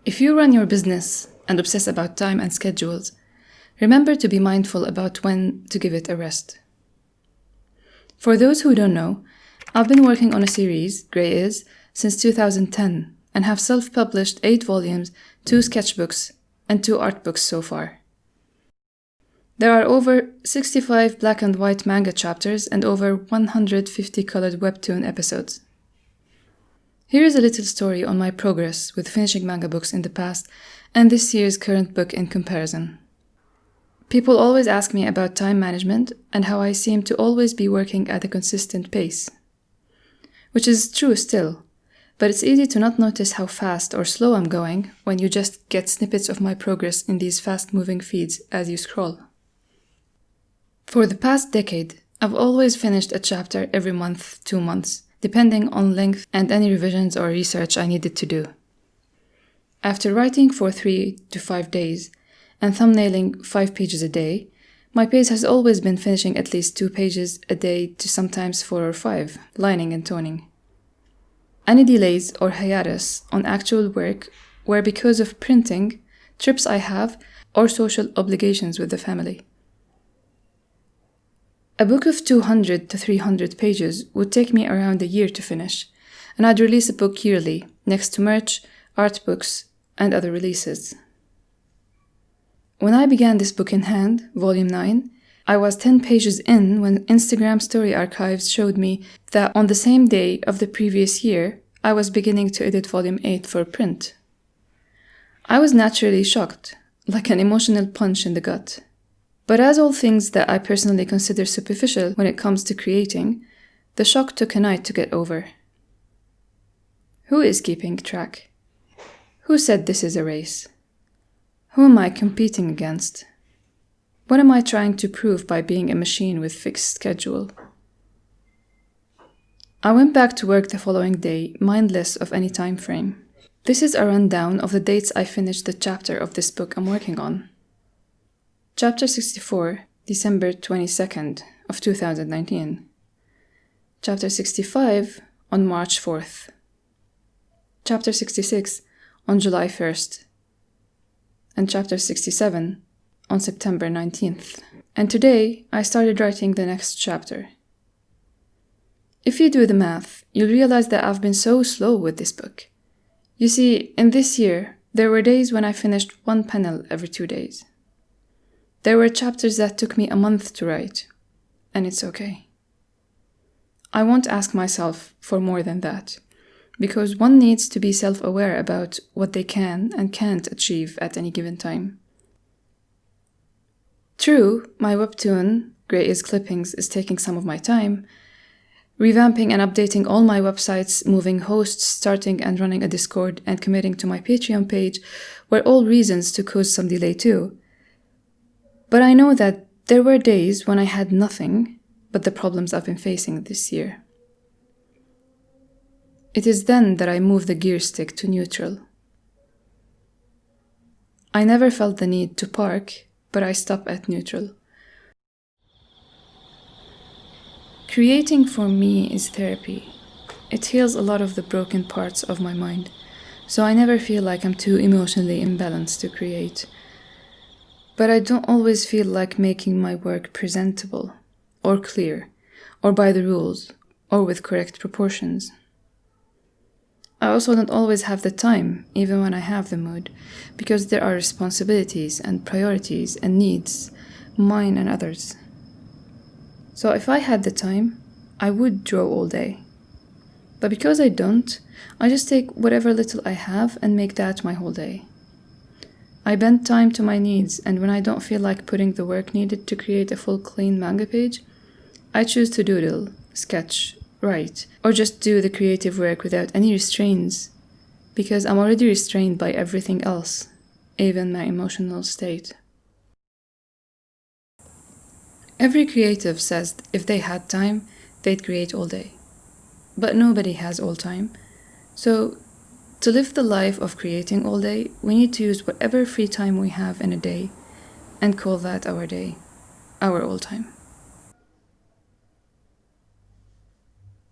If you run your business and obsess about time and schedules, remember to be mindful about when to give it a rest. For those who don't know, I've been working on a series, Grey Is, since 2010 and have self-published 8 volumes, 2 sketchbooks, and 2 art books so far. There are over 65 black and white manga chapters and over 150 colored webtoon episodes. Here is a little story on my progress with finishing manga books in the past and this year's current book in comparison. People always ask me about time management and how I seem to always be working at a consistent pace. Which is true still, but it's easy to not notice how fast or slow I'm going when you just get snippets of my progress in these fast-moving feeds as you scroll. For the past decade, I've always finished a chapter every month, 2 months, depending on length and any revisions or research I needed to do. After writing for 3 to 5 days and thumbnailing 5 pages a day, my pace has always been finishing at least 2 pages a day to sometimes 4 or 5, lining and toning. Any delays or hiatus on actual work were because of printing, trips I have, or social obligations with the family. A book of 200 to 300 pages would take me around a year to finish, and I'd release a book yearly, next to merch, art books, and other releases. When I began this book in hand, Volume 9, I was 10 pages in when Instagram story archives showed me that on the same day of the previous year, I was beginning to edit Volume 8 for print. I was naturally shocked, like an emotional punch in the gut. But as all things that I personally consider superficial when it comes to creating, the shock took a night to get over. Who is keeping track? Who said this is a race? Who am I competing against? What am I trying to prove by being a machine with fixed schedule? I went back to work the following day, mindless of any time frame. This is a rundown of the dates I finished the chapter of this book I'm working on. Chapter 64, December 22nd of 2019. Chapter 65 on March 4th. Chapter 66 on July 1st. And Chapter 67 on September 19th. And today I started writing the next chapter. If you do the math, you'll realize that I've been so slow with this book. You see, in this year, there were days when I finished 1 panel every 2 days. There were chapters that took me a month to write, and it's okay. I won't ask myself for more than that, because one needs to be self-aware about what they can and can't achieve at any given time. True, my webtoon, Grey Is Clippings, is taking some of my time. Revamping and updating all my websites, moving hosts, starting and running a Discord, and committing to my Patreon page were all reasons to cause some delay too. But I know that there were days when I had nothing but the problems I've been facing this year. It is then that I move the gear stick to neutral. I never felt the need to park, but I stop at neutral. Creating for me is therapy. It heals a lot of the broken parts of my mind, so I never feel like I'm too emotionally imbalanced to create. But I don't always feel like making my work presentable, or clear, or by the rules, or with correct proportions. I also don't always have the time, even when I have the mood, because there are responsibilities and priorities and needs, mine and others. So if I had the time, I would draw all day. But because I don't, I just take whatever little I have and make that my whole day. I bend time to my needs, and when I don't feel like putting the work needed to create a full clean manga page, I choose to doodle, sketch, write, or just do the creative work without any restraints, because I'm already restrained by everything else, even my emotional state. Every creative says if they had time, they'd create all day. But nobody has all time, so to live the life of creating all day, we need to use whatever free time we have in a day and call that our day, our all time.